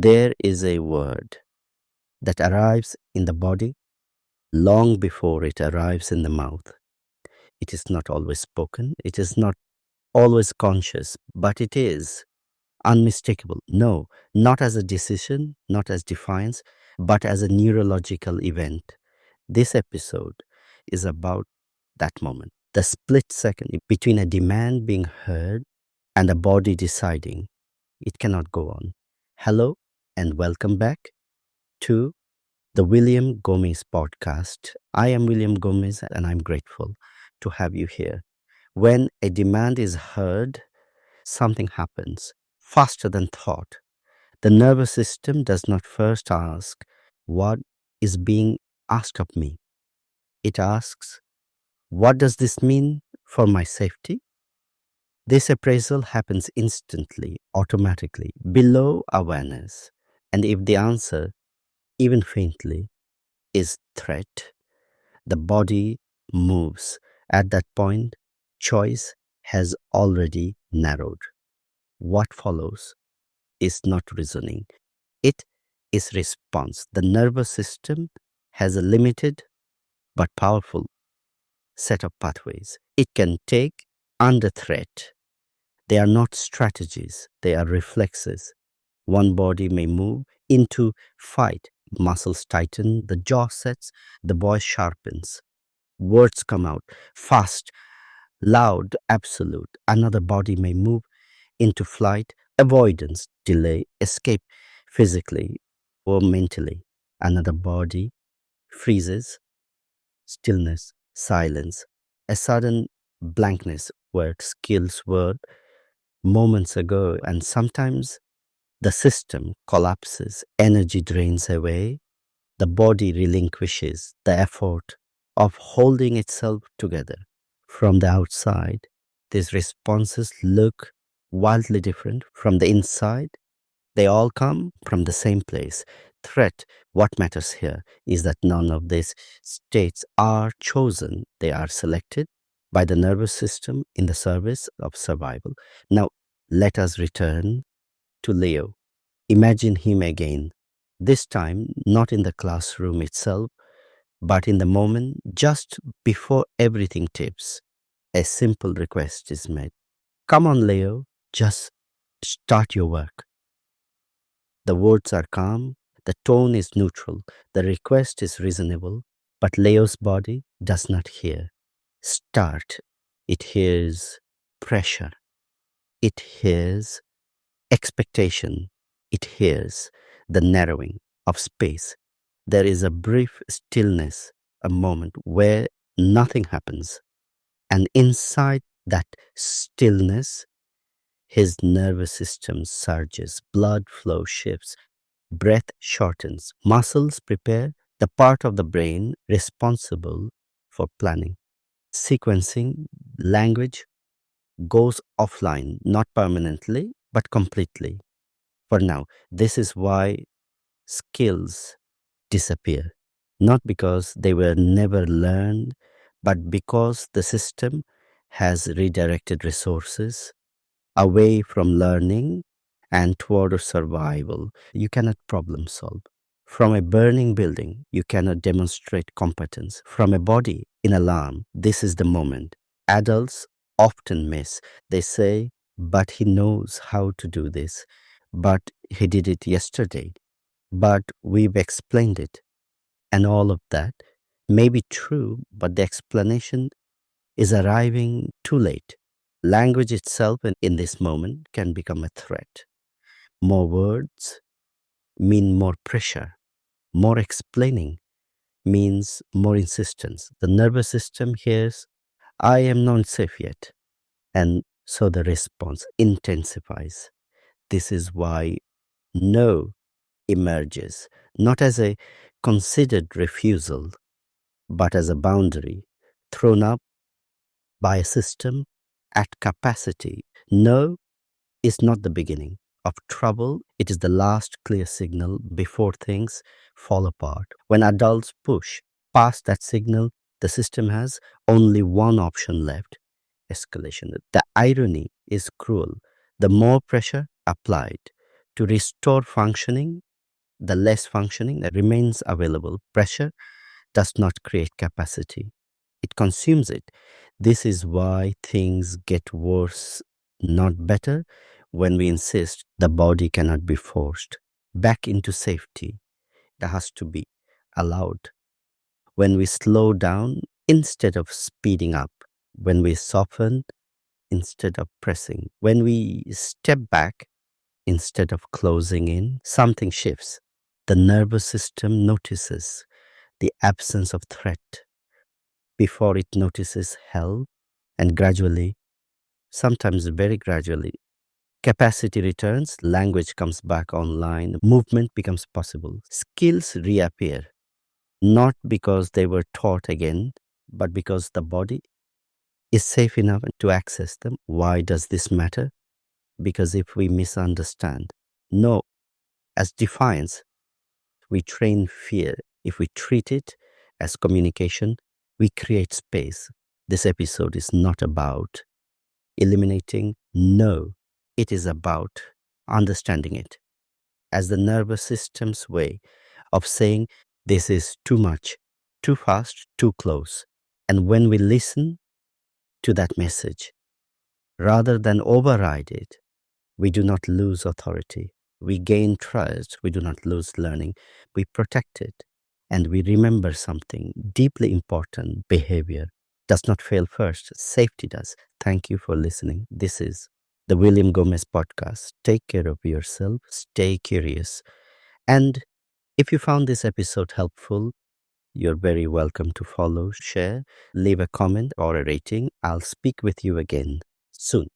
There is a word that arrives in the body long before it arrives in the mouth. It is not always spoken, it is not always conscious, but it is unmistakable. No, not as a decision, not as defiance, but as a neurological event. This episode is about that moment, the split second between a demand being heard and a body deciding it cannot go on. Hello and welcome back to the William Gomes Podcast. I am William Gomes and I'm grateful to have you here. When a demand is heard, something happens faster than thought. The nervous system does not first ask, what is being asked of me? It asks, what does this mean for my safety? This appraisal happens instantly, automatically, below awareness. And if the answer, even faintly, is threat, the body moves. At that point, choice has already narrowed. What follows is not reasoning. It is response. The nervous system has a limited but powerful set of pathways it can take under threat. They are not strategies, they are reflexes. One body may move into fight. Muscles tighten, the jaw sets, the voice sharpens. Words come out fast, loud, absolute. Another body may move into flight, avoidance, delay, escape physically or mentally. Another body freezes, stillness, silence, a sudden blankness where skills were moments ago, and sometimes the system collapses, energy drains away, the body relinquishes the effort of holding itself together. From the outside, these responses look wildly different. From the inside, they all come from the same place. Threat, what matters here is that none of these states are chosen. They are selected by the nervous system in the service of survival. Now, let us return to Leo. Imagine him again, this time not in the classroom itself, but in the moment just before everything tips. A simple request is made. Come on, Leo, just start your work. The words are calm, the tone is neutral, the request is reasonable, but Leo's body does not hear start. It hears pressure. It hears expectation. It hears the narrowing of space. There is a brief stillness, a moment where nothing happens. And inside that stillness, his nervous system surges, blood flow shifts, breath shortens, muscles prepare, the part of the brain responsible for planning. Sequencing, language goes offline, not permanently, but completely. For now, this is why skills disappear, not because they were never learned, but because the system has redirected resources away from learning and toward survival. You cannot problem solve. From a burning building, you cannot demonstrate competence. From a body in alarm, this is the moment. Adults often miss. They say, but he knows how to do this. But he did it yesterday. But we've explained it. And all of that may be true, but the explanation is arriving too late. Language itself in this moment can become a threat. More words mean more pressure. More explaining means more insistence. The nervous system hears, I am not safe yet. And so the response intensifies. This is why no emerges, not as a considered refusal, but as a boundary thrown up by a system at capacity. No is not the beginning of trouble. It is the last clear signal before things fall apart. When adults push past that signal, the system has only one option left: escalation. The irony is cruel. The more pressure applied, to restore functioning, the less functioning that remains available. Pressure does not create capacity, it consumes it. This is why things get worse, not better, when we insist the body cannot be forced back into safety. That has to be allowed. When we slow down instead of speeding up, when we soften instead of pressing, when we step back instead of closing in, something shifts. The nervous system notices the absence of threat before it notices help, and gradually, sometimes very gradually, capacity returns, language comes back online, movement becomes possible, skills reappear, not because they were taught again, but because the body is safe enough to access them. Why does this matter? Because if we misunderstand no as defiance, we train fear. If we treat it as communication, we create space. This episode is not about eliminating no, it is about understanding it as the nervous system's way of saying this is too much, too fast, too close. And when we listen to that message, rather than override it, we do not lose authority. We gain trust. We do not lose learning. We protect it. And we remember something deeply important: behavior does not fail first, safety does. Thank you for listening. This is the William Gomes Podcast. Take care of yourself, stay curious. And if you found this episode helpful, you're very welcome to follow, share, leave a comment or a rating. I'll speak with you again soon.